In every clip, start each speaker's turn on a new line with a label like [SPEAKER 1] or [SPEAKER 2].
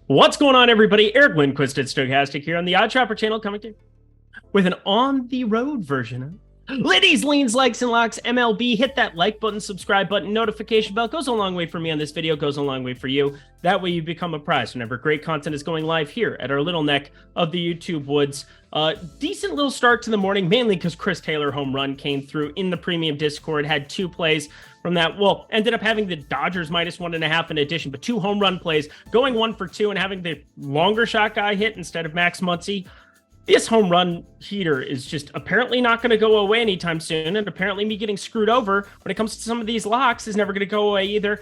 [SPEAKER 1] What's going on, everybody? Eric Lindquist at Stochastic here on the Odd Shopper channel, coming to you with an on-the-road version of Lindy's Leans, Likes, and Locks MLB. Hit that like button, subscribe button, notification bell. Goes a long way for me on this video, goes a long way for you. That way you become a prize whenever great content is going live here at our little neck of the YouTube woods. Decent little start to the morning, mainly because Chris Taylor home run came through in the premium Discord, had two plays from that. Well, ended up having the Dodgers -1.5 in addition, but two home run plays, going 1 for 2 and having the longer shot guy hit instead of Max Muncy. This home run heater is just apparently not going to go away anytime soon, and apparently me getting screwed over when it comes to some of these locks is never going to go away either.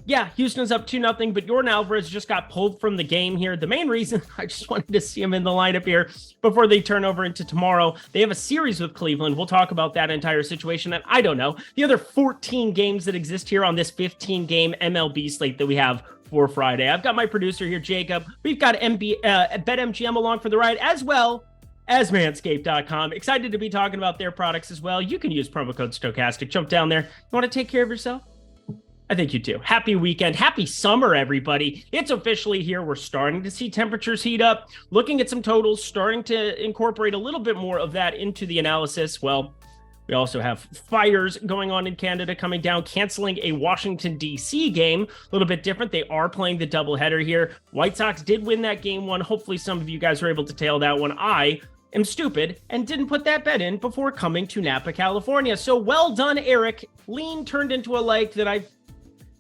[SPEAKER 1] Yeah, Houston's up 2-0, but Yordan Alvarez just got pulled from the game here. The main reason I just wanted to see him in the lineup here before they turn over into tomorrow. They have a series with Cleveland. We'll talk about that entire situation, and I don't know, the other 14 games that exist here on this 15-game MLB slate that we have for Friday. I've got my producer here, Jacob. We've got BetMGM along for the ride, as well as Manscaped.com. Excited to be talking about their products as well. You can use promo code Stochastic. Jump down there. You want to take care of yourself? I think you do. Happy weekend. Happy summer, everybody. It's officially here. We're starting to see temperatures heat up. Looking at some totals, starting to incorporate a little bit more of that into the analysis. Well, we also have fires going on in Canada coming down, canceling a Washington, D.C. game. A little bit different. They are playing the doubleheader here. White Sox did win that game one. Hopefully some of you guys were able to tail that one. I am stupid and didn't put that bet in before coming to Napa, California. So well done, Eric. Lean turned into a like that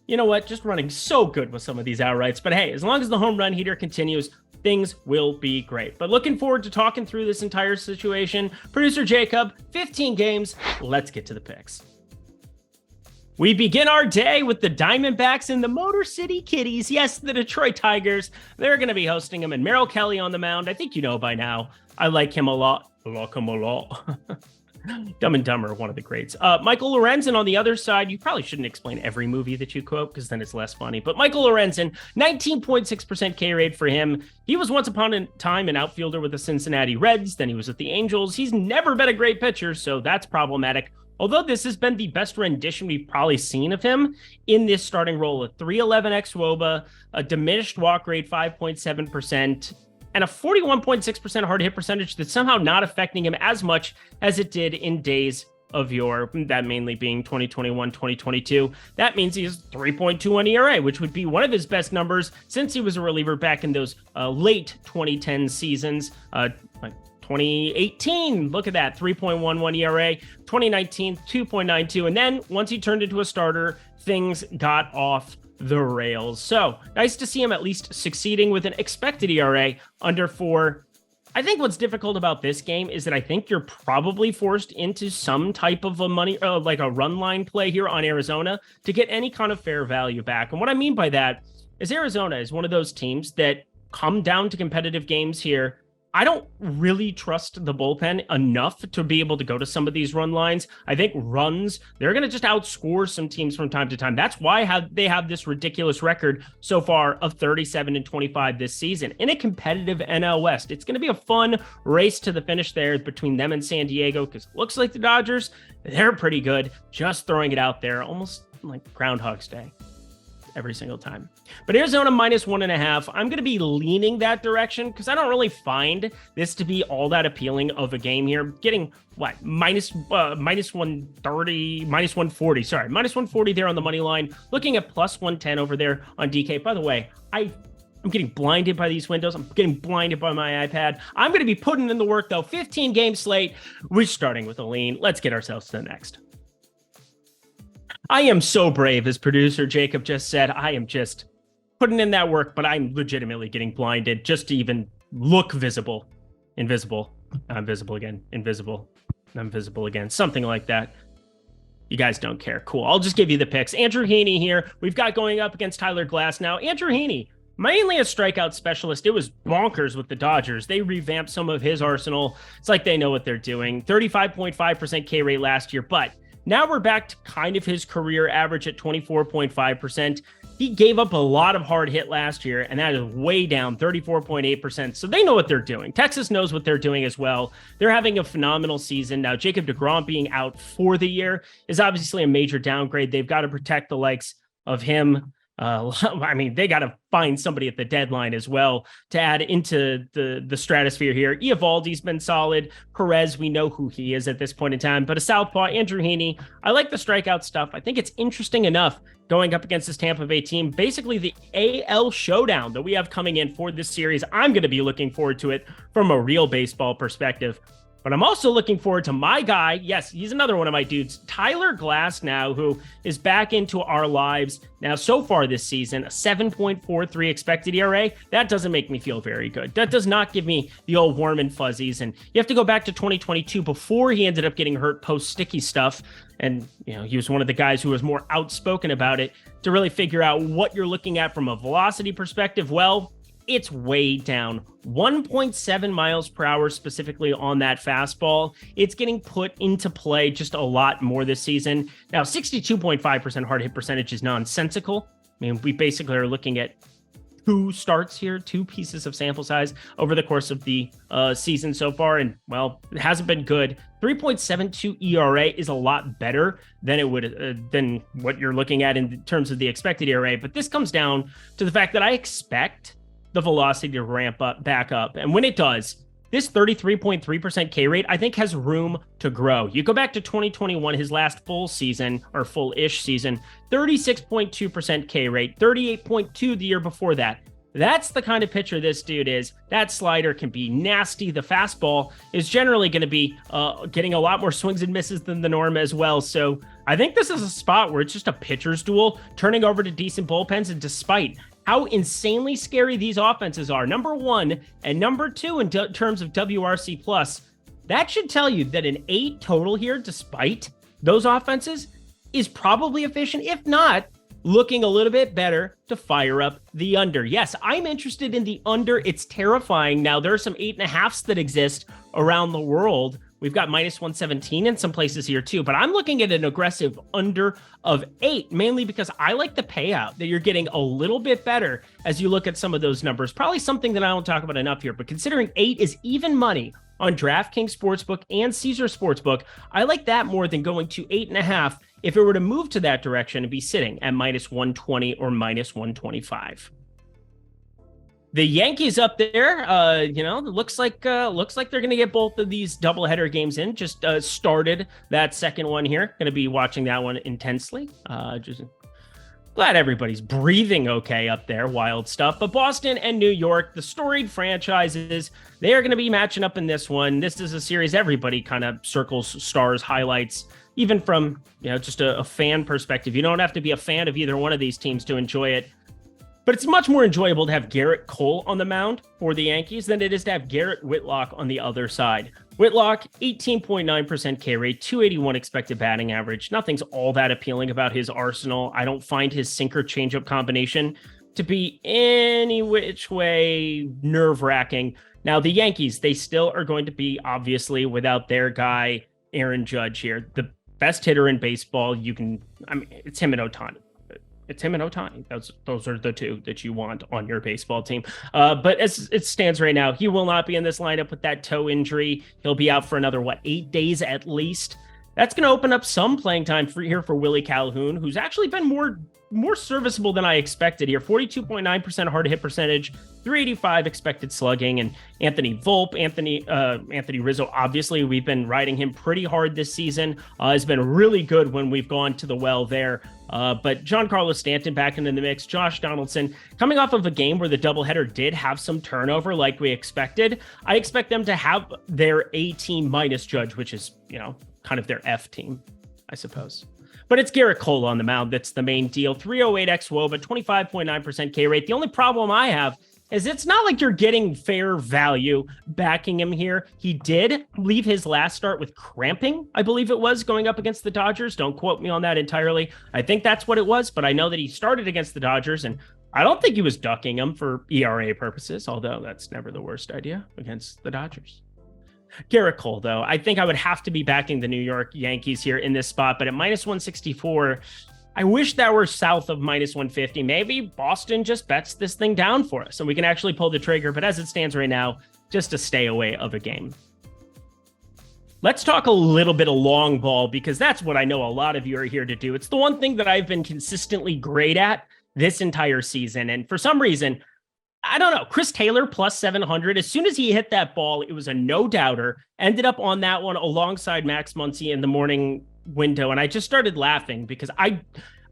[SPEAKER 1] you know what, just running so good with some of these outrights. But hey, as long as the home run heater continues, things will be great. But looking forward to talking through this entire situation. Producer Jacob, 15 games. Let's get to the picks. We begin our day with the Diamondbacks and the Motor City Kitties. Yes, the Detroit Tigers. They're going to be hosting them, and Merrill Kelly on the mound. I think you know by now. I like him a lot. I like him a lot. Dumb and Dumber, one of the greats. Michael Lorenzen on the other side. You probably shouldn't explain every movie that you quote because then it's less funny. But Michael Lorenzen, 19.6% K rate for him. He was once upon a time an outfielder with the Cincinnati Reds. Then he was with the Angels. He's never been a great pitcher, so that's problematic. Although this has been the best rendition we've probably seen of him in this starting role. A 311 xWOBA, a diminished walk rate, 5.7%. and a 41.6% hard hit percentage that's somehow not affecting him as much as it did in days of yore, that mainly being 2021, 2022. That means he has 3.21 ERA, which would be one of his best numbers since he was a reliever back in those late 2010 seasons. 2018, look at that, 3.11 ERA. 2019, 2.92. And then once he turned into a starter, things got off the rails. So nice to see him at least succeeding with an expected ERA under 4. I think what's difficult about this game is that I think you're probably forced into some type of a like a run line play here on Arizona to get any kind of fair value back. And what I mean by that is Arizona is one of those teams that come down to competitive games here. I don't really trust the bullpen enough to be able to go to some of these run lines. I think runs, they're going to just outscore some teams from time to time. That's why they have this ridiculous record so far of 37-25 this season in a competitive NL West. It's going to be a fun race to the finish there between them and San Diego, because it looks like the Dodgers, they're pretty good. Just throwing it out there, almost like Groundhog's Day every single time. But Arizona -1.5. I'm going to be leaning that direction because I don't really find this to be all that appealing of a game here. Getting what? -130, -140. Sorry, -140 there on the money line. Looking at +110 over there on DK. By the way, I'm getting blinded by these windows. I'm getting blinded by my iPad. I'm going to be putting in the work though. 15 game slate. We're starting with a lean. Let's get ourselves to the next. I am so brave, as producer Jacob just said. I am just putting in that work, but I'm legitimately getting blinded just to even look visible. Invisible. I'm visible again. Invisible. I'm visible again. Something like that. You guys don't care. Cool. I'll just give you the picks. Andrew Heaney here. We've got going up against Tyler Glass now. Andrew Heaney, mainly a strikeout specialist. It was bonkers with the Dodgers. They revamped some of his arsenal. It's like they know what they're doing. 35.5% K rate last year, but now we're back to kind of his career average at 24.5%. He gave up a lot of hard hit last year, and that is way down, 34.8%. So they know what they're doing. Texas knows what they're doing as well. They're having a phenomenal season. Now, Jacob deGrom being out for the year is obviously a major downgrade. They've got to protect the likes of him, I mean, they got to find somebody at the deadline as well to add into the stratosphere here. Eovaldi's been solid. Perez, we know who he is at this point in time, but a southpaw, Andrew Heaney. I like the strikeout stuff. I think it's interesting enough going up against this Tampa Bay team. Basically, the AL showdown that we have coming in for this series. I'm going to be looking forward to it from a real baseball perspective. But I'm also looking forward to my guy. Yes, he's another one of my dudes, Tyler Glasnow, who is back into our lives now so far this season, a 7.43 expected ERA. That doesn't make me feel very good. That does not give me the old warm and fuzzies. And you have to go back to 2022 before he ended up getting hurt post sticky stuff. And, he was one of the guys who was more outspoken about it to really figure out what you're looking at from a velocity perspective. Well, it's way down 1.7 miles per hour specifically on that fastball. It's getting put into play just a lot more this season. Now, 62.5% hard hit percentage is nonsensical. I mean, we basically are looking at two starts here, two pieces of sample size over the course of the season so far. And, well, it hasn't been good. 3.72 ERA is a lot better than it would than what you're looking at in terms of the expected ERA. But this comes down to the fact that I expect the velocity to ramp up back up. And when it does, this 33.3% K rate, I think, has room to grow. You go back to 2021, his last full season or full-ish season, 36.2% K rate, 38.2 the year before that. That's the kind of pitcher this dude is. That slider can be nasty. The fastball is generally going to be getting a lot more swings and misses than the norm as well. So I think this is a spot where it's just a pitcher's duel, turning over to decent bullpens. And despite how insanely scary these offenses are, number one and number two in terms of WRC plus, that should tell you that an 8 total here, despite those offenses, is probably efficient. If not, looking a little bit better to fire up the under. Yes, I'm interested in the under. It's terrifying. Now, there are some 8.5s that exist around the world. We've got minus 117 in some places here too, but I'm looking at an aggressive under of 8, mainly because I like the payout that you're getting a little bit better as you look at some of those numbers. Probably something that I don't talk about enough here, but considering 8 is even money on DraftKings Sportsbook and Caesar Sportsbook, I like that more than going to 8.5 if it were to move to that direction and be sitting at minus 120 or minus 125. The Yankees up there, looks like they're going to get both of these doubleheader games in. Just started that second one here. Going to be watching that one intensely. Just glad everybody's breathing okay up there. Wild stuff. But Boston and New York, the storied franchises, they are going to be matching up in this one. This is a series everybody kind of circles, stars, highlights, even from just a fan perspective. You don't have to be a fan of either one of these teams to enjoy it. But it's much more enjoyable to have Garrett Cole on the mound for the Yankees than it is to have Garrett Whitlock on the other side. Whitlock, 18.9% K rate, 281 expected batting average. Nothing's all that appealing about his arsenal. I don't find his sinker changeup combination to be any which way nerve-wracking. Now, the Yankees, they still are going to be, obviously, without their guy, Aaron Judge here, the best hitter in baseball. It's him and Ohtani. It's him and Ohtani. Those are the two that you want on your baseball team. But as it stands right now, he will not be in this lineup with that toe injury. He'll be out for another, 8 days at least. That's going to open up some playing time for Willie Calhoun, who's actually been more serviceable than I expected here. 42.9% hard hit percentage, 385 expected slugging, and Anthony Volpe, Anthony Rizzo, obviously we've been riding him pretty hard this season. Has been really good when we've gone to the well there. But Giancarlo Stanton back into the mix. Josh Donaldson coming off of a game where the doubleheader did have some turnover like we expected. I expect them to have their A team minus Judge, which is, kind of their F team, I suppose. But it's Garrett Cole on the mound that's the main deal. 308 xWOBA, 25.9% K rate. The only problem I have is it's not like you're getting fair value backing him here. He did leave his last start with cramping, I believe it was, going up against the Dodgers. Don't quote me on that entirely. I think that's what it was, but I know that he started against the Dodgers, and I don't think he was ducking him for ERA purposes, although that's never the worst idea against the Dodgers. Garrett Cole, though, I think I would have to be backing the New York Yankees here in this spot, but at minus 164, I wish that were south of minus 150. Maybe Boston just bets this thing down for us and we can actually pull the trigger, but as it stands right now, just to stay away of a game. Let's talk a little bit of long ball, because that's what I know a lot of you are here to do. It's the one thing that I've been consistently great at, this entire season. And for some reason, I don't know, Chris Taylor plus 700. As soon as he hit that ball, it was a no-doubter. Ended up on that one alongside Max Muncy in the morning window. And I just started laughing because I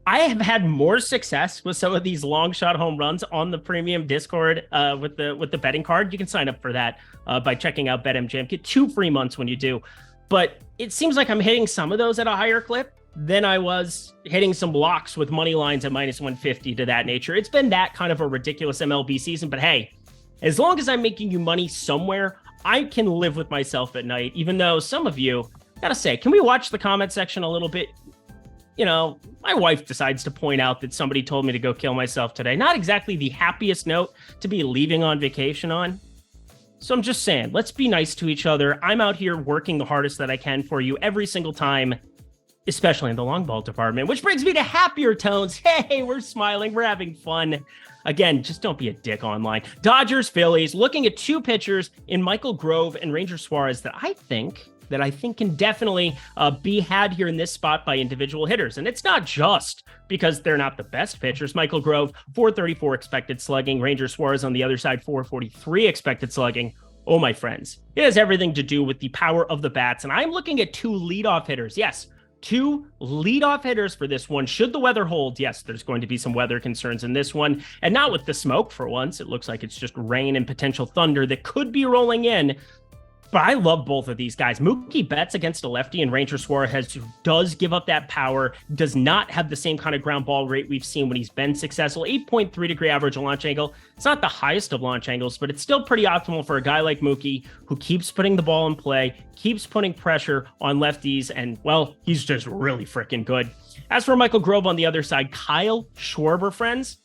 [SPEAKER 1] have had more success with some of these long shot home runs on the premium Discord with the betting card. You can sign up for that by checking out BetMGM. Get 2 free months when you do. But it seems like I'm hitting some of those at a higher clip than I was hitting some locks with money lines at minus 150 to that nature. It's been that kind of a ridiculous MLB season, but hey, as long as I'm making you money somewhere, I can live with myself at night, even though some of you, gotta say, can we watch the comment section a little bit? You know, my wife decides to point out that somebody told me to go kill myself today. Not exactly the happiest note to be leaving on vacation on. So I'm just saying, let's be nice to each other. I'm out here working the hardest that I can for you every single time, especially in the long ball department, which brings me to happier tones. Hey, we're smiling. We're having fun. Again, just don't be a dick online. Dodgers, Phillies, looking at 2 pitchers in Michael Grove and Ranger Suarez that I think can definitely be had here in this spot by individual hitters. And it's not just because they're not the best pitchers. Michael Grove, 434 expected slugging. Ranger Suarez on the other side, 443 expected slugging. Oh, my friends, it has everything to do with the power of the bats. And I'm looking at 2 leadoff hitters. Yes, 2 leadoff hitters for this one. Should the weather hold? Yes, there's going to be some weather concerns in this one. And not with the smoke for once. It looks like it's just rain and potential thunder that could be rolling in. But I love both of these guys. Mookie Betts against a lefty and Ranger Suarez does give up that power, does not have the same kind of ground ball rate we've seen when he's been successful. 8.3 degree average launch angle. It's not the highest of launch angles, but it's still pretty optimal for a guy like Mookie who keeps putting the ball in play, keeps putting pressure on lefties, and, well, he's just really freaking good. As for Michael Grove on the other side, Kyle Schwarber, friends,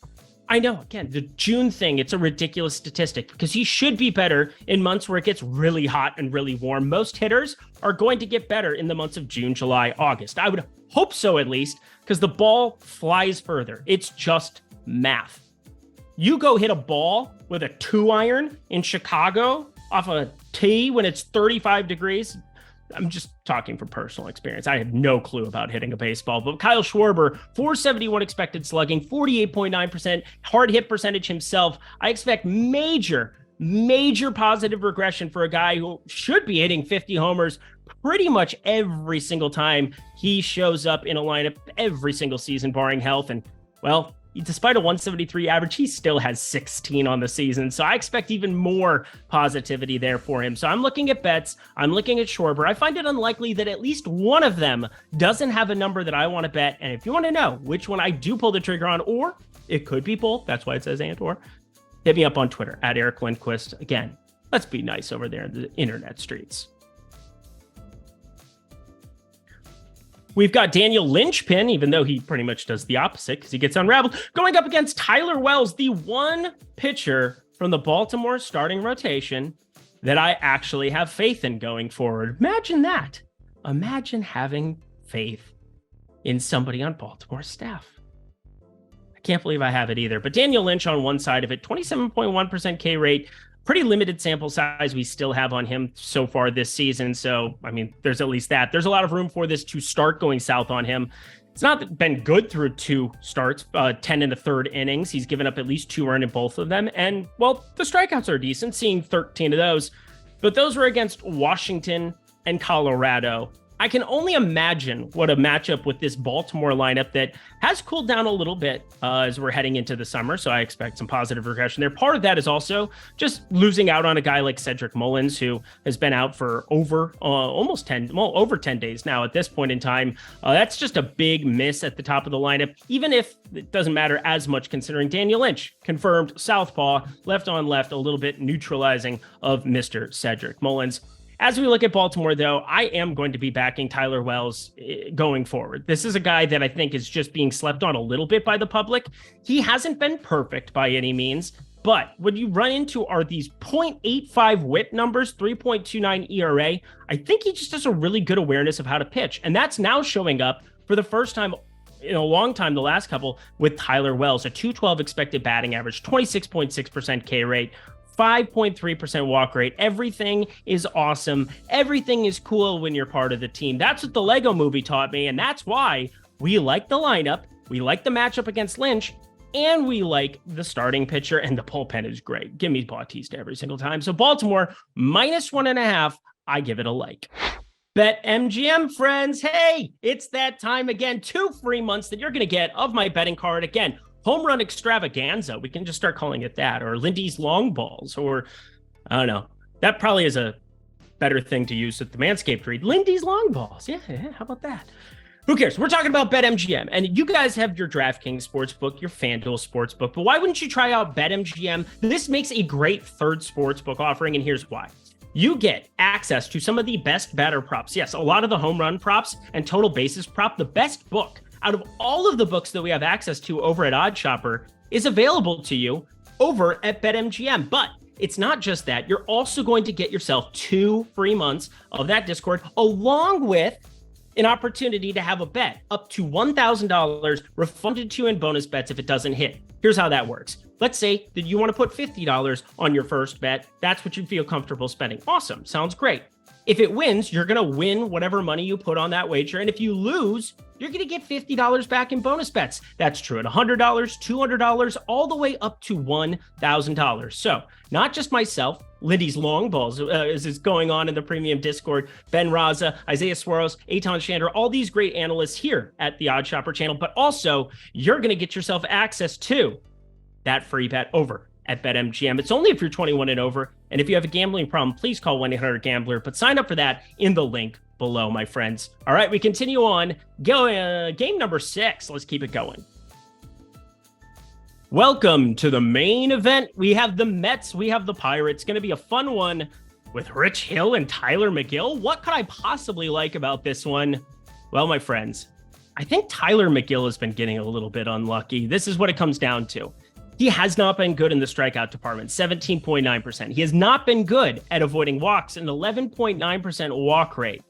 [SPEAKER 1] I know, again, the June thing, it's a ridiculous statistic because he should be better in months where it gets really hot and really warm. Most hitters are going to get better in the months of June, July, August. I would hope so, at least, because the ball flies further. It's just math. You go hit a ball with a 2-iron in Chicago off a tee when it's 35 degrees. I'm just talking from personal experience. I have no clue about hitting a baseball, but Kyle Schwarber, 471 expected slugging, 48.9% hard hit percentage himself. I expect major positive regression for a guy who should be hitting 50 homers pretty much every single time he shows up in a lineup every single season, barring health. And, well, despite a 173 average, he still has 16 on the season. So I expect even more positivity there for him. So I'm looking at Betts. I'm looking at Schwarber. I find it unlikely that at least one of them doesn't have a number that I want to bet. And if you want to know which one I do pull the trigger on, or it could be both, that's why it says and or, hit me up on Twitter at Eric Lindquist. Again, let's be nice over there in the internet streets. We've got Daniel Lynchpin, even though he pretty much does the opposite because he gets unraveled, going up against Tyler Wells, the one pitcher from the Baltimore starting rotation that I actually have faith in going forward. Imagine that. Imagine having faith in somebody on Baltimore's staff. I can't believe I have it either. But Daniel Lynch on one side of it, 27.1% K rate. Pretty limited sample size we still have on him so far this season. So, I mean, there's at least that. There's a lot of room for this to start going south on him. It's not been good through 2 starts, 10 in the 3rd innings. He's given up at least 2 earned in both of them. And, well, the strikeouts are decent, seeing 13 of those. But those were against Washington and Colorado. I can only imagine what a matchup with this Baltimore lineup that has cooled down a little bit as we're heading into the summer. So I expect some positive regression there. Part of that is also just losing out on a guy like Cedric Mullins, who has been out for over 10 days now at this point in time. That's just a big miss at the top of the lineup, even if it doesn't matter as much considering Daniel Lynch, confirmed southpaw, left on left, a little bit neutralizing of Mr. Cedric Mullins. As we look at Baltimore, though, I am going to be backing Tyler Wells going forward. This is a guy that I think is just being slept on a little bit by the public. He hasn't been perfect by any means, but what you run into are these 0.85 whip numbers, 3.29 ERA. I think he just has a really good awareness of how to pitch, and that's now showing up for the first time in a long time, the last couple, with Tyler Wells, a 212 expected batting average, 26.6% K rate, 5.3% walk rate. Everything is awesome. Everything is cool when you're part of the team. That's what the Lego movie taught me, and that's why we like the lineup. We like the matchup against Lynch, and we like the starting pitcher, and the bullpen is great. Give me Bautista every single time. So Baltimore, -1.5. I give it a like. Bet MGM, friends. Hey, it's that time again. 2 free months that you're going to get of my betting card. Again, Home Run Extravaganza. We can just start calling it that. Or Lindy's Long Balls. Or, I don't know. That probably is a better thing to use at the Manscaped read. Lindy's Long Balls. Yeah, how about that? Who cares? We're talking about BetMGM, and you guys have your DraftKings Sportsbook, your FanDuel Sportsbook, but why wouldn't you try out BetMGM? This makes a great third sportsbook offering, and here's why. You get access to some of the best batter props. Yes, a lot of the home run props and total bases prop. The best book out of all of the books that we have access to over at OddsShopper is available to you over at BetMGM, but it's not just that. You're also going to get yourself 2 free months of that Discord, along with an opportunity to have a bet up to $1,000 refunded to you in bonus bets if it doesn't hit. Here's how that works. Let's say that you want to put $50 on your first bet. That's what you feel comfortable spending. Awesome. Sounds great. If it wins, you're going to win whatever money you put on that wager. And if you lose, you're going to get $50 back in bonus bets. That's true at $100, $200, all the way up to $1,000. So not just myself, Lindy's Long Balls is going on in the premium Discord, Ben Raza, Isaiah Suarez, Eitan Shander, all these great analysts here at the OddsShopper channel, but also you're going to get yourself access to that free bet over at BetMGM. It's only if you're 21 and over, and if you have a gambling problem, please call 1-800-GAMBLER, but sign up for that in the link below, my friends. All right, we continue on. Game number 6. Let's keep it going. Welcome to the main event. We have the Mets, we have the Pirates. Going to be a fun one with Rich Hill and Tyler McGill. What could I possibly like about this one? Well, my friends, I think Tyler McGill has been getting a little bit unlucky. This is what it comes down to. He has not been good in the strikeout department, 17.9%. He has not been good at avoiding walks, an 11.9% walk rate.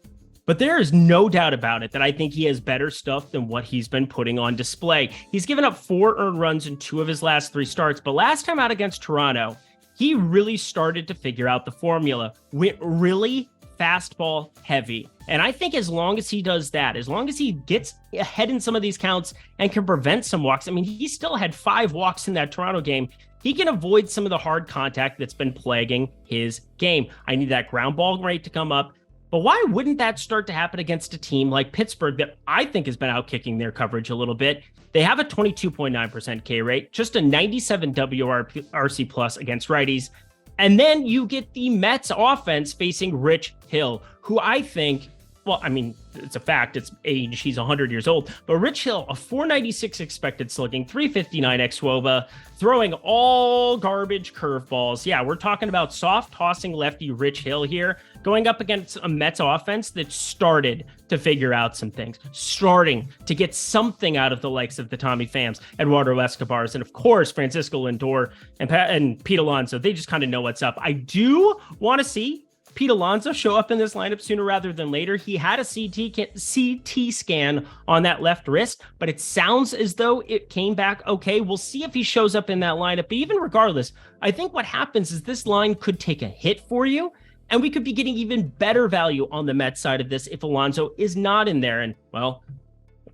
[SPEAKER 1] But there is no doubt about it that I think he has better stuff than what he's been putting on display. He's given up 4 earned runs in 2 of his last 3 starts, but last time out against Toronto, he really started to figure out the formula. Went really fastball heavy. And I think as long as he does that, as long as he gets ahead in some of these counts and can prevent some walks, I mean, he still had 5 walks in that Toronto game. He can avoid some of the hard contact that's been plaguing his game. I need that ground ball rate to come up. But why wouldn't that start to happen against a team like Pittsburgh that I think has been outkicking their coverage a little bit? They have a 22.9% K rate, just a 97 WRC plus against righties. And then you get the Mets offense facing Rich Hill, who I think, well, I mean, it's a fact, it's age, he's 100 years old, but Rich Hill, a 496 expected slugging, 359 xWOBA, throwing all garbage curveballs. Yeah, we're talking about soft tossing lefty Rich Hill here, going up against a Mets offense that started to figure out some things, starting to get something out of the likes of the Tommy Phams, Eduardo Escobars, and of course, Francisco Lindor and Pete Alonso. They just kind of know what's up. I do want to see Pete Alonso show up in this lineup sooner rather than later. He had a CT scan on that left wrist, but it sounds as though it came back okay. We'll see if he shows up in that lineup. But even regardless, I think what happens is this line could take a hit for you, and we could be getting even better value on the Mets side of this if Alonso is not in there. And, well,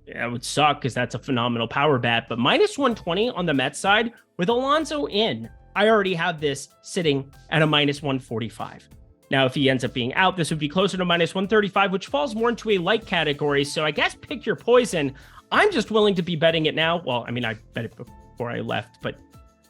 [SPEAKER 1] that would suck because that's a phenomenal power bat. But -120 on the Mets side with Alonso in, I already have this sitting at a -145. Now, if he ends up being out, this would be closer to -135, which falls more into a light category. So I guess pick your poison. I'm just willing to be betting it now. Well, I mean, I bet it before I left, but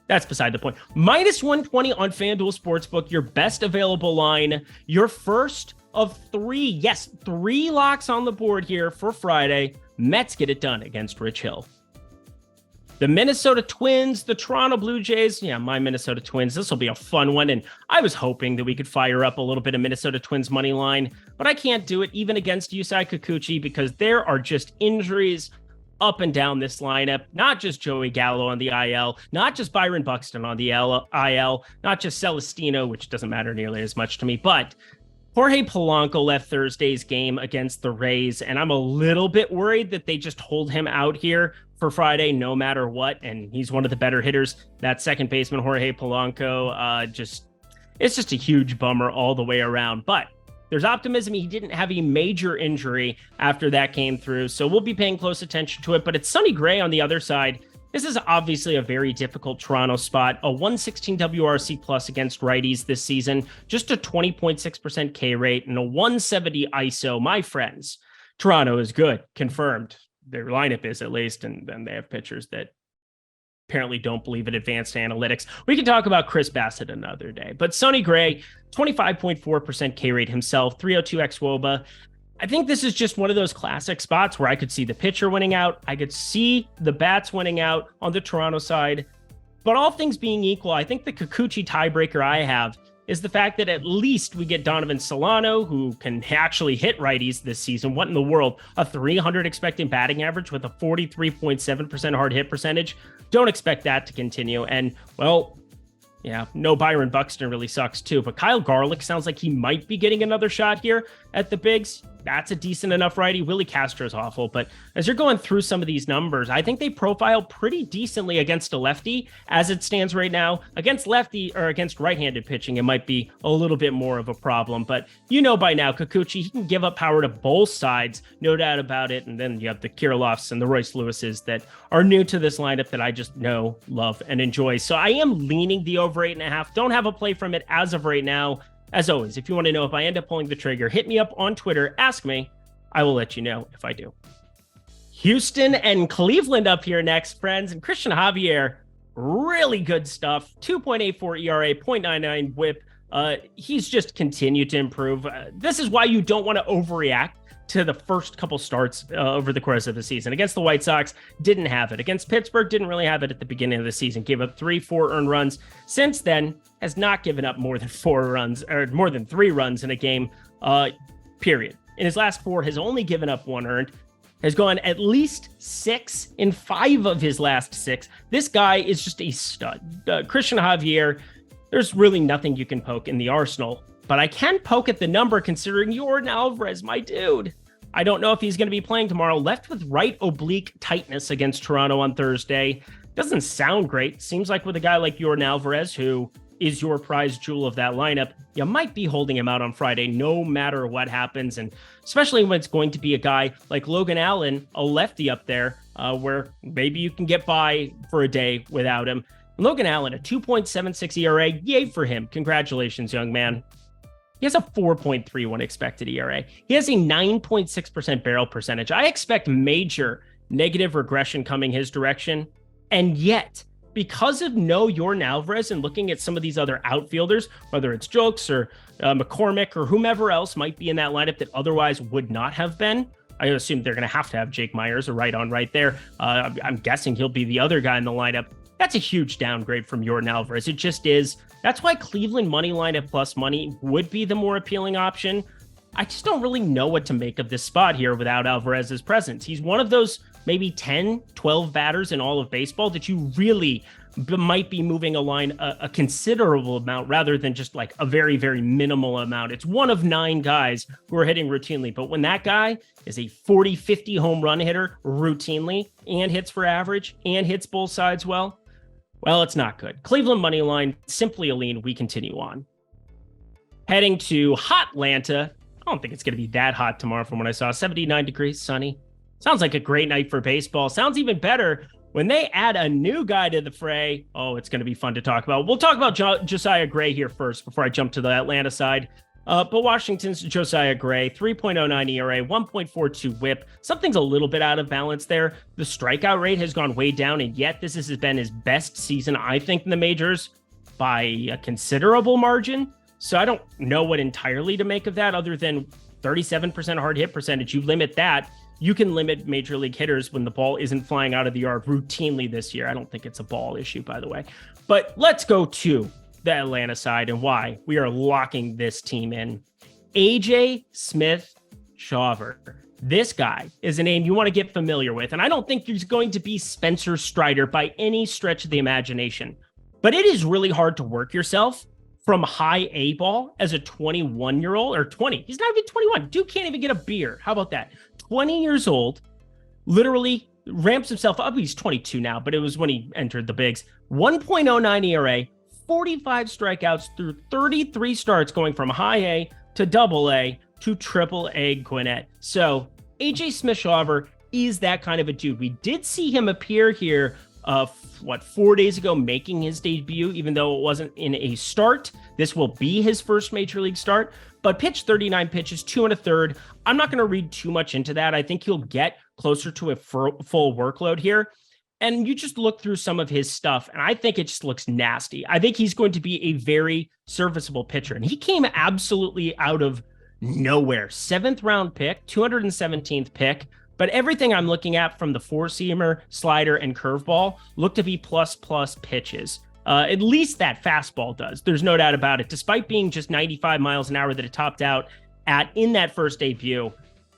[SPEAKER 1] that's beside the point. -120 on FanDuel Sportsbook, your best available line, your first of 3. Yes, 3 locks on the board here for Friday. Mets get it done against Rich Hill. The Minnesota Twins, the Toronto Blue Jays. Yeah, my Minnesota Twins. This will be a fun one. And I was hoping that we could fire up a little bit of Minnesota Twins money line, but I can't do it even against Yusei Kikuchi because there are just injuries up and down this lineup. Not just Joey Gallo on the IL, not just Byron Buxton on the IL, not just Celestino, which doesn't matter nearly as much to me, but Jorge Polanco left Thursday's game against the Rays, and I'm a little bit worried that they just hold him out here for Friday no matter what, and he's one of the better hitters. That second baseman, Jorge Polanco, it's just a huge bummer all the way around. But there's optimism he didn't have a major injury after that came through, so we'll be paying close attention to it. But it's Sonny Gray on the other side. This is obviously a very difficult Toronto spot. A 116 WRC plus against righties this season, just a 20.6% K rate and a 170 ISO. My friends, Toronto is good, confirmed. Their lineup is, at least, and then they have pitchers that apparently don't believe in advanced analytics. We can talk about Chris Bassett another day. But Sonny Gray, 25.4% K rate himself, 302 xWOBA. I think this is just one of those classic spots where I could see the pitcher winning out. I could see the bats winning out on the Toronto side. But all things being equal, I think the Kikuchi tiebreaker I have is the fact that at least we get Donovan Solano, who can actually hit righties this season. What in the world? A 300 expected batting average with a 43.7% hard hit percentage. Don't expect that to continue. And, well, yeah, no Byron Buxton really sucks too. But Kyle Garlick sounds like he might be getting another shot here at the bigs. That's a decent enough righty. Willie Castro's awful. But as you're going through some of these numbers, I think they profile pretty decently against a lefty as it stands right now. Against lefty or against right-handed pitching, it might be a little bit more of a problem. But you know by now, Kikuchi, he can give up power to both sides, no doubt about it. And then you have the Kirilloffs and the Royce Lewises that are new to this lineup that I just know, love, and enjoy. So I am leaning the over 8.5. Don't have a play from it as of right now. As always, if you want to know if I end up pulling the trigger, hit me up on Twitter, ask me. I will let you know if I do. Houston and Cleveland up here next, friends. And Christian Javier, really good stuff. 2.84 ERA, 0.99 whip. He's just continued to improve. This is why you don't want to overreact to the first couple starts over the course of the season. Against the White Sox, didn't have it. Against Pittsburgh, didn't really have it at the beginning of the season. Gave up 3-4 earned runs. Since then, has not given up more than 4 runs, or more than 3 runs in a game, period. In his last 4, has only given up 1 earned. Has gone at least 6 in 5 of his last 6. This guy is just a stud. Christian Javier, there's really nothing you can poke in the arsenal, but I can poke at the number considering Yordan Alvarez, my dude. I don't know if he's going to be playing tomorrow. Left with right oblique tightness against Toronto on Thursday. Doesn't sound great. Seems like with a guy like Yordan Alvarez, who is your prize jewel of that lineup, you might be holding him out on Friday no matter what happens. And especially when it's going to be a guy like Logan Allen, a lefty up there, where maybe you can get by for a day without him. Logan Allen, a 2.76 ERA. Yay for him. Congratulations, young man. He has a 4.31 expected ERA. He has a 9.6% barrel percentage. I expect major negative regression coming his direction. And yet, because of no Yordan Alvarez and looking at some of these other outfielders, whether it's Jokes or McCormick or whomever else might be in that lineup that otherwise would not have been, I assume they're going to have Jake Myers, a right on right there. I'm guessing he'll be the other guy in the lineup. That's a huge downgrade from Yordan Alvarez. It just is. That's why Cleveland money line at plus money would be the more appealing option. I just don't really know what to make of this spot here without Alvarez's presence. He's one of those maybe 10, 12 batters in all of baseball that you really might be moving a line a considerable amount rather than just like a very, very minimal amount. It's one of 9 guys who are hitting routinely. But when that guy is a 40, 50 home run hitter routinely and hits for average and hits both sides well, it's not good. Cleveland money line, simply a lean. We continue on. Heading to Hotlanta. I don't think it's going to be that hot tomorrow from what I saw. 79 degrees, sunny. Sounds like a great night for baseball. Sounds even better when they add a new guy to the fray. Oh, it's going to be fun to talk about. We'll talk about Josiah Gray here first before I jump to the Atlanta side. But Washington's Josiah Gray, 3.09 ERA, 1.42 whip. Something's a little bit out of balance there. The strikeout rate has gone way down, and yet this has been his best season, I think, in the majors by a considerable margin. So I don't know what entirely to make of that other than 37% hard hit percentage. You limit that, you can limit major league hitters when the ball isn't flying out of the yard routinely this year. I don't think it's a ball issue, by the way. But let's go to the Atlanta side and why we are locking this team in. AJ Smith-Shawver. This guy is a name you want to get familiar with, and I don't think he's going to be Spencer Strider by any stretch of the imagination. But it is really hard to work yourself from high A ball as a 21-year-old, or 20. He's not even 21. Dude can't even get a beer. How about that? 20 years old, literally ramps himself up. He's 22 now, but it was when he entered the bigs. 1.09 ERA, 45 strikeouts through 33 starts, going from high A to double A to triple A Gwinnett. So AJ Smith-Shawver is that kind of a dude. We did see him appear here 4 days ago, making his debut, even though it wasn't in a start. This will be his first major league start, but pitched 39 pitches, 2 1/3. I'm not going to read too much into that. I think he'll get closer to a full workload here. And you just look through some of his stuff, and I think it just looks nasty. I think he's going to be a very serviceable pitcher. And he came absolutely out of nowhere. 7th round pick, 217th pick. But everything I'm looking at from the 4-seamer, slider, and curveball look to be plus pitches. At least that fastball does. There's no doubt about it. Despite being just 95 miles an hour that it topped out at in that first debut,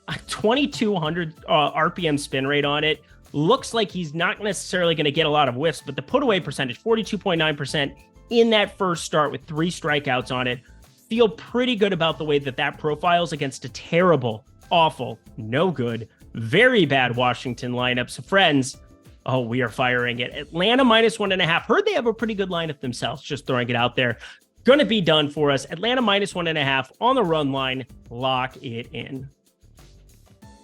[SPEAKER 1] a 2,200 RPM spin rate on it. Looks like he's not necessarily going to get a lot of whiffs, but the put away percentage, 42.9% in that first start with 3 strikeouts on it. Feel pretty good about the way that profiles against a terrible, awful, no good, very bad Washington lineup. So friends, we are firing it. Atlanta -1.5. Heard they have a pretty good lineup themselves. Just throwing it out there. Going to be done for us. Atlanta -1.5 on the run line. Lock it in.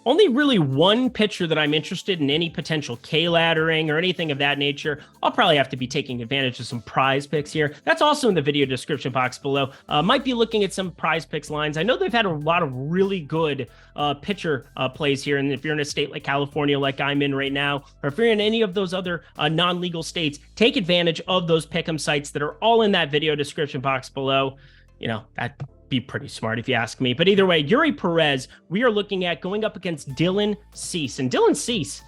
[SPEAKER 1] Only really one pitcher that I'm interested in any potential K-laddering or anything of that nature. I'll probably have to be taking advantage of some prize picks here. That's also in the video description box below. Might be looking at some prize picks lines. I know they've had a lot of really good pitcher plays here. And if you're in a state like California, like I'm in right now, or if you're in any of those other non-legal states, take advantage of those pick'em sites that are all in that video description box below. You know, that be pretty smart if you ask me. But either way, Yuri Perez, we are looking at going up against Dylan Cease. And Dylan Cease,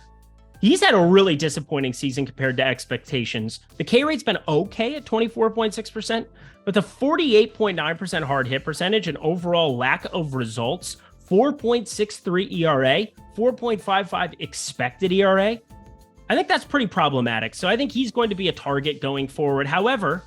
[SPEAKER 1] he's had a really disappointing season compared to expectations. The K rate's been okay at 24.6%, but the 48.9% hard hit percentage and overall lack of results, 4.63 ERA, 4.55 expected ERA. I think that's pretty problematic. So I think he's going to be a target going forward. However,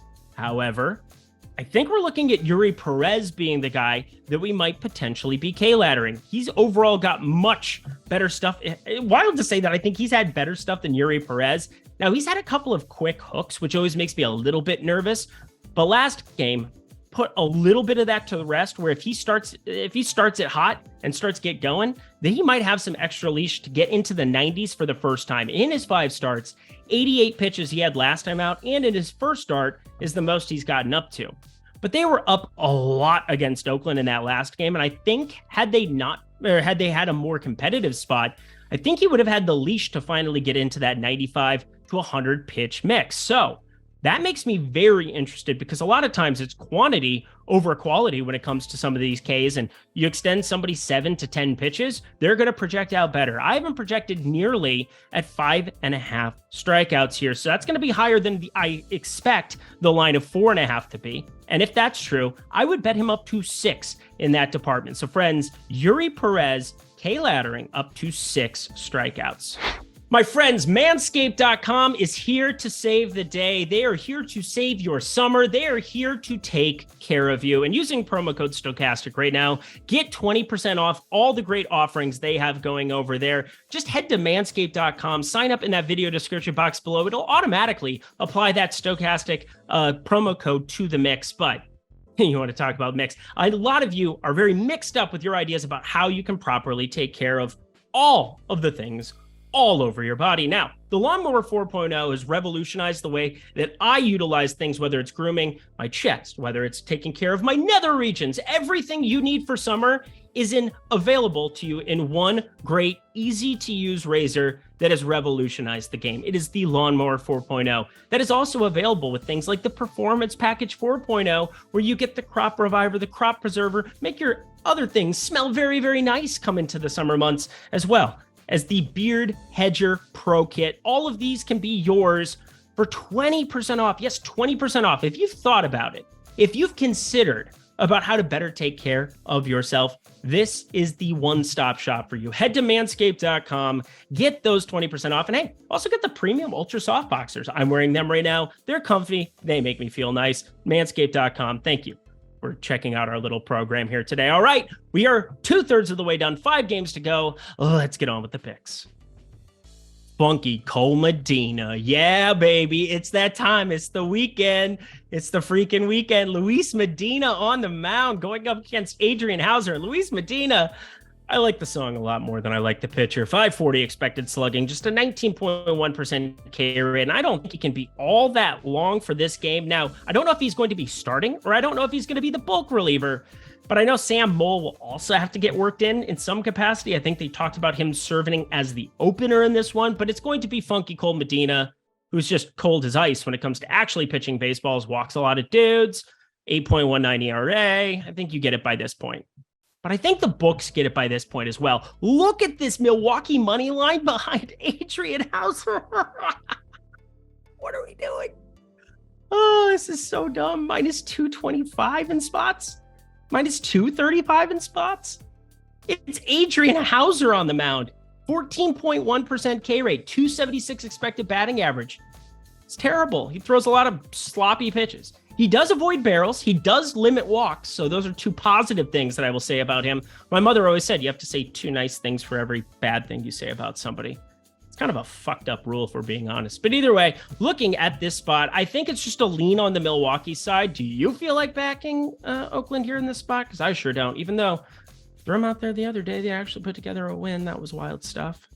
[SPEAKER 1] I think we're looking at Yuri Perez being the guy that we might potentially be K-laddering. He's overall got much better stuff. Wild to say that I think he's had better stuff than Yuri Perez. Now, he's had a couple of quick hooks, which always makes me a little bit nervous. But last game, put a little bit of that to the rest, where if he starts it hot and starts get going, then he might have some extra leash to get into the 90s for the first time. In his 5 starts, 88 pitches he had last time out, and in his first start is the most he's gotten up to. But they were up a lot against Oakland in that last game, and I think had they had a more competitive spot, I think he would have had the leash to finally get into that 95 to 100 pitch mix. So that makes me very interested, because a lot of times it's quantity over quality when it comes to some of these Ks, and you extend somebody 7 to 10 pitches, they're going to project out better. I haven't projected nearly at 5.5 strikeouts here, so that's going to be higher than I expect the line of 4.5 to be. And if that's true, I would bet him up to 6 in that department. So friends, Yuri Perez, K-laddering up to 6 strikeouts. My friends, Manscaped.com is here to save the day. They are here to save your summer. They are here to take care of you. And using promo code Stochastic right now, get 20% off all the great offerings they have going over there. Just head to Manscaped.com, sign up in that video description box below. It'll automatically apply that Stochastic promo code to the mix. But you want to talk about mix. A lot of you are very mixed up with your ideas about how you can properly take care of all of the things all over your body. Now, the Lawnmower 4.0 has revolutionized the way that I utilize things, whether it's grooming my chest, whether it's taking care of my nether regions. Everything you need for summer is available to you in one great, easy-to-use razor that has revolutionized the game. It is the Lawnmower 4.0. That is also available with things like the Performance Package 4.0, where you get the Crop Reviver, the Crop Preserver, make your other things smell very, very nice come into the summer months, as well as the Beard Hedger Pro Kit. All of these can be yours for 20% off. Yes, 20% off. If you've thought about it, if you've considered about how to better take care of yourself, this is the one-stop shop for you. Head to Manscaped.com, get those 20% off, and hey, also get the premium Ultra Soft Boxers. I'm wearing them right now. They're comfy. They make me feel nice. Manscaped.com. Thank you for checking out our little program here today. All right, we are 2/3 of the way done, 5 games to go. Let's get on with the picks. Funky Cole Medina. Yeah, baby, it's that time. It's the weekend. It's the freaking weekend. Luis Medina on the mound going up against Adrian Hauser. Luis Medina, I like the song a lot more than I like the pitcher. 540 expected slugging, just a 19.1% K rate. And I don't think he can be all that long for this game. Now, I don't know if he's going to be starting or I don't know if he's going to be the bulk reliever, but I know Sam Moll will also have to get worked in some capacity. I think they talked about him serving as the opener in this one, but it's going to be Funky Cole Medina, who's just cold as ice when it comes to actually pitching baseballs, walks a lot of dudes, 8.19 ERA. I think you get it by this point. But I think the books get it by this point as well. Look at this Milwaukee money line behind Adrian Hauser. What are we doing? Oh, this is so dumb. Minus 225 in spots. Minus 235 in spots. It's Adrian Hauser on the mound. 14.1% K rate, 276 expected batting average. It's terrible. He throws a lot of sloppy pitches. He does avoid barrels. He does limit walks. So those are two positive things that I will say about him. My mother always said you have to say two nice things for every bad thing you say about somebody. It's kind of a fucked up rule if we're being honest. But either way, looking at this spot, I think it's just a lean on the Milwaukee side. Do you feel like backing Oakland here in this spot? Because I sure don't. Even though threw them out there the other day, they actually put together a win. That was wild stuff.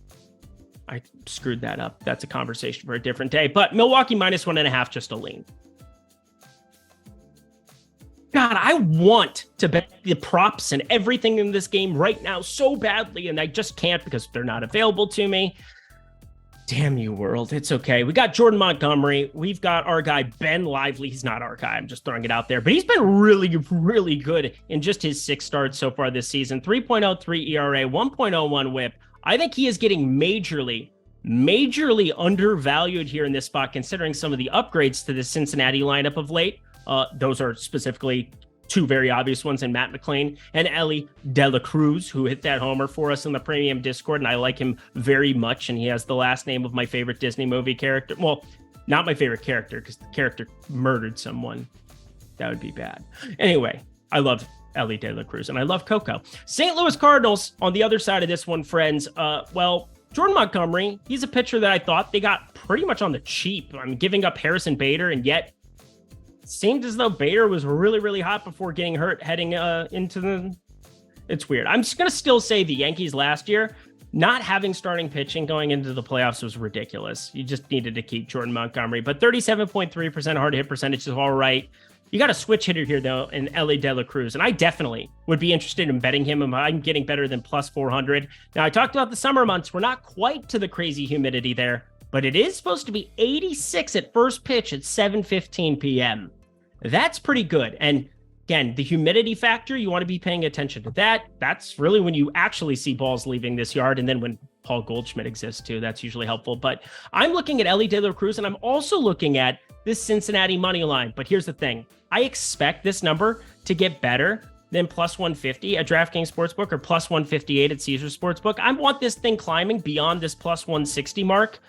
[SPEAKER 1] I screwed that up. That's a conversation for a different day. But Milwaukee minus 1.5, just a lean. God, I want to bet the props and everything in this game right now so badly, and I just can't because they're not available to me. Damn you, world. It's okay. We got Jordan Montgomery. We've got our guy, Ben Lively. He's not our guy. I'm just throwing it out there. But he's been really, really good in just his 6 starts so far this season. 3.03 ERA, 1.01 whip. I think he is getting majorly undervalued here in this spot, considering some of the upgrades to the Cincinnati lineup of late. Those are specifically two very obvious ones in Matt McClain and Ellie De La Cruz, who hit that homer for us in the premium Discord. And I like him very much. And he has the last name of my favorite Disney movie character. Well, not my favorite character because the character murdered someone. That would be bad. Anyway, I love Ellie De La Cruz and I love Coco. St. Louis Cardinals on the other side of this one, friends. Jordan Montgomery, he's a pitcher that I thought they got pretty much on the cheap. I'm giving up Harrison Bader, and yet seemed as though Bader was really, really hot before getting hurt heading into the... It's weird. I'm just going to still say the Yankees last year, not having starting pitching going into the playoffs was ridiculous. You just needed to keep Jordan Montgomery. But 37.3% hard hit percentage is all right. You got a switch hitter here, though, in Ellie De La Cruz. And I definitely would be interested in betting him. I'm getting better than plus 400. Now, I talked about the summer months. We're not quite to the crazy humidity there, but it is supposed to be 86 at first pitch at 7:15 p.m. That's pretty good. And again, the humidity factor, you want to be paying attention to that. That's really when you actually see balls leaving this yard. And then when Paul Goldschmidt exists too, that's usually helpful. But I'm looking at Ellie De La Cruz, and I'm also looking at this Cincinnati money line. But here's the thing. I expect this number to get better than plus 150 at DraftKings Sportsbook or plus 158 at Caesars Sportsbook. I want this thing climbing beyond this plus 160 mark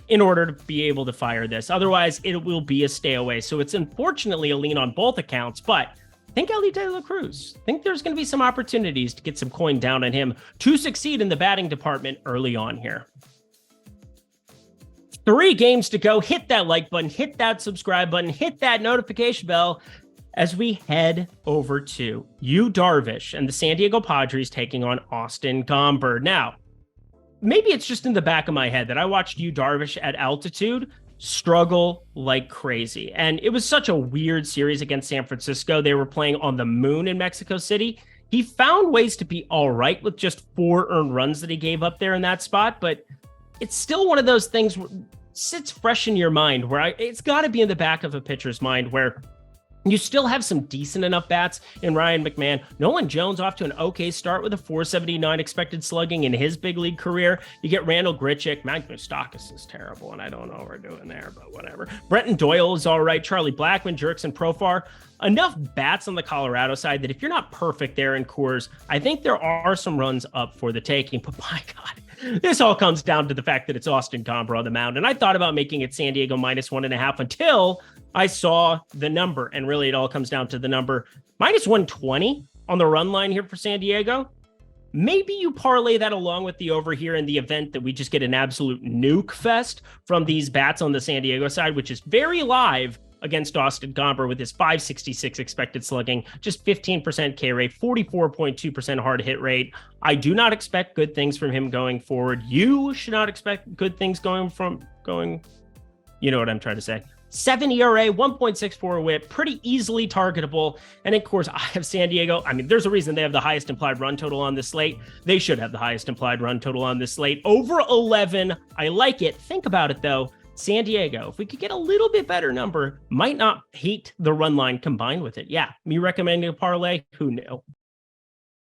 [SPEAKER 1] in order to be able to fire this. Otherwise, it will be a stay away. So it's unfortunately a lean on both accounts, but I think Ellie De La Cruz, I think there's going to be some opportunities to get some coin down on him to succeed in the batting department early on here. 3 games to go. Hit that like button, hit that subscribe button, hit that notification bell as we head over to Yu Darvish and the San Diego Padres taking on Austin Gomber. Now, maybe it's just in the back of my head that I watched Yu Darvish at altitude struggle like crazy. And it was such a weird series against San Francisco. They were playing on the moon in Mexico City. He found ways to be all right with just 4 earned runs that he gave up there in that spot. But it's still one of those things where sits fresh in your mind where it's got to be in the back of a pitcher's mind where you still have some decent enough bats in Ryan McMahon. Nolan Jones off to an okay start with a 479 expected slugging in his big league career. You get Randall Grichuk. Mike Moustakas is terrible, and I don't know what we're doing there, but whatever. Brenton Doyle is all right. Charlie Blackmon, Jurickson Profar. Enough bats on the Colorado side that if you're not perfect there in Coors, I think there are some runs up for the taking. But my God, this all comes down to the fact that it's Austin Gomber on the mound. And I thought about making it San Diego minus 1.5 until I saw the number, and really it all comes down to the number. Minus 120 on the run line here for San Diego. Maybe you parlay that along with the over here in the event that we just get an absolute nuke fest from these bats on the San Diego side, which is very live against Austin Gomber with his 566 expected slugging, just 15% K rate, 44.2% hard hit rate. I do not expect good things from him going forward. You should not expect good things going, you know what I'm trying to say. 7 ERA, 1.64 whip, pretty easily targetable. And of course, I have San Diego. I mean, there's a reason they have the highest implied run total on this slate. They should have the highest implied run total on this slate. Over 11. I like it. Think about it, though. San Diego, if we could get a little bit better number, might not hate the run line combined with it. Yeah, me recommending a parlay, who knew?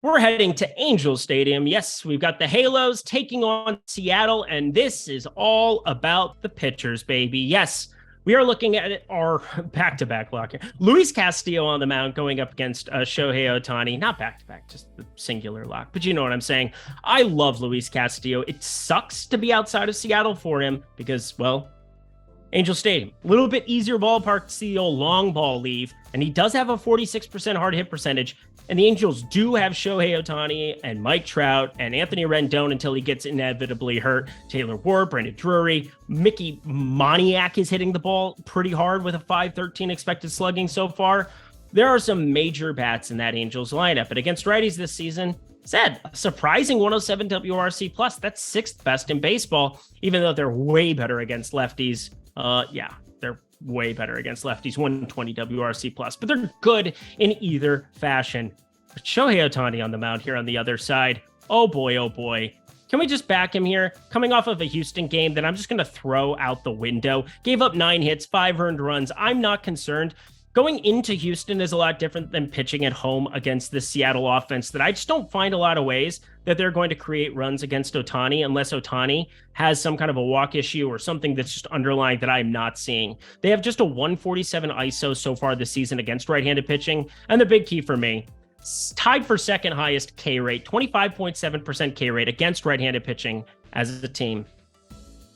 [SPEAKER 1] We're heading to Angels Stadium. Yes, we've got the Halos taking on Seattle, and this is all about the pitchers, baby. Yes, we are looking at our back-to-back lock here. Luis Castillo on the mound going up against Shohei Ohtani. Not back-to-back, just the singular lock. But you know what I'm saying. I love Luis Castillo. It sucks to be outside of Seattle for him because, well, Angel Stadium. A little bit easier ballpark to see the old long ball leave. And he does have a 46% hard hit percentage. And the Angels do have Shohei Ohtani and Mike Trout and Anthony Rendon until he gets inevitably hurt. Taylor Ward, Brandon Drury, Mickey Moniak is hitting the ball pretty hard with a 513 expected slugging so far. There are some major bats in that Angels lineup. But against righties this season, said a surprising 107 WRC plus. That's sixth best in baseball, even though they're way better against lefties. Yeah, they're way better against lefties, 120 WRC plus, but they're good in either fashion. But Shohei Ohtani on the mound here on the other side. Oh boy, oh boy. Can we just back him here? Coming off of a Houston game that I'm just going to throw out the window. Gave up 9 hits, 5 earned runs. I'm not concerned. Going into Houston is a lot different than pitching at home against the Seattle offense that I just don't find a lot of ways that they're going to create runs against Ohtani unless Ohtani has some kind of a walk issue or something that's just underlying that I'm not seeing. They have just a 147 ISO so far this season against right-handed pitching. And the big key for me, tied for second highest K rate, 25.7% K rate against right-handed pitching as a team.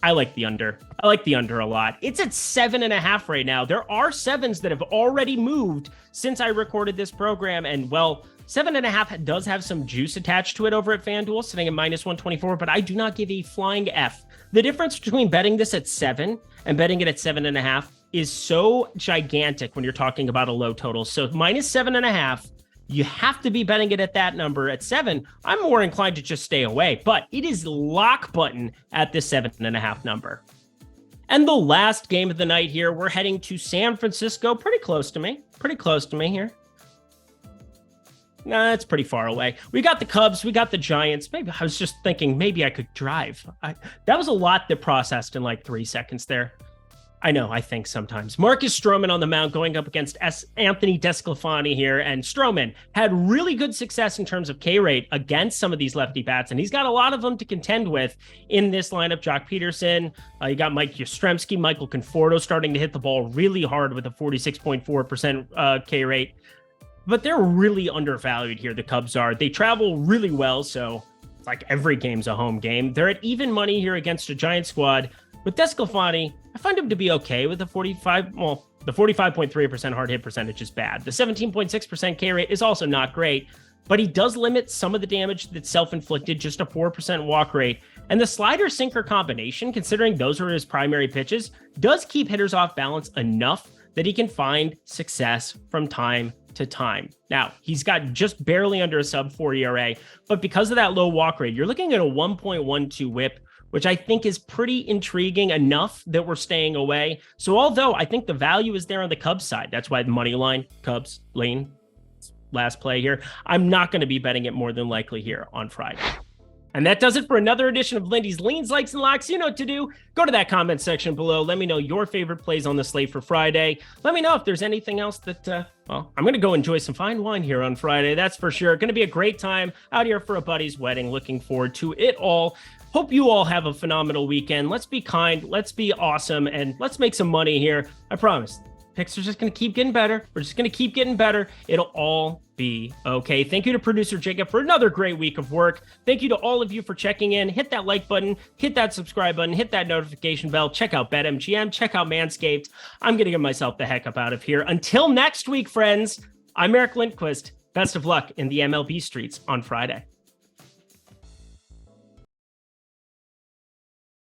[SPEAKER 1] I like the under. I like the under a lot. It's at 7.5 right now. There are 7s that have already moved since I recorded this program. And well, 7.5 does have some juice attached to it over at FanDuel, sitting at minus 124, but I do not give a flying F. The difference between betting this at 7 and betting it at 7.5 is so gigantic when you're talking about a low total. So minus 7.5, you have to be betting it at that number. At 7, I'm more inclined to just stay away, but it is lock button at this 7.5 number. And the last game of the night here, we're heading to San Francisco, pretty close to me here. Nah, it's pretty far away. We got the Cubs, we got the Giants. Maybe I was just thinking maybe I could drive. That was a lot that processed in like 3 seconds there. I know, I think sometimes. Marcus Stroman on the mound going up against Anthony DeSclafani here, and Stroman had really good success in terms of K rate against some of these lefty bats, and he's got a lot of them to contend with in this lineup. Jock Peterson, you got Mike Yastrzemski, Michael Conforto starting to hit the ball really hard with a 46.4% K rate, but they're really undervalued here, the Cubs are. They travel really well, so it's like every game's a home game. They're at even money here against a Giant squad. With DeSclafani, I find him to be okay with the 45.3% hard hit percentage is bad. The 17.6% K rate is also not great, but he does limit some of the damage that's self-inflicted, just a 4% walk rate. And the slider sinker combination, considering those are his primary pitches, does keep hitters off balance enough that he can find success from time to time. Now, he's got just barely under a sub 4 ERA, but because of that low walk rate, you're looking at a 1.12 whip, which I think is pretty intriguing enough that we're staying away. So although I think the value is there on the Cubs side, that's why the money line, Cubs, lean, last play here, I'm not going to be betting it more than likely here on Friday. And that does it for another edition of Lindy's Leans, Likes, and Locks. You know what to do. Go to that comment section below. Let me know your favorite plays on the slate for Friday. Let me know if there's anything else that, well, I'm going to go enjoy some fine wine here on Friday. That's for sure. Going to be a great time out here for a buddy's wedding. Looking forward to it all. Hope you all have a phenomenal weekend. Let's be kind. Let's be awesome. And let's make some money here. I promise. Picks are just going to keep getting better. We're just going to keep getting better. It'll all be okay. Thank you to producer Jacob for another great week of work. Thank you to all of you for checking in. Hit that like button, hit that subscribe button, hit that notification bell. Check out BetMGM, check out Manscaped. I'm going to get myself the heck up out of here. Until next week, friends, I'm Eric Lindquist. Best of luck in the MLB streets on Friday.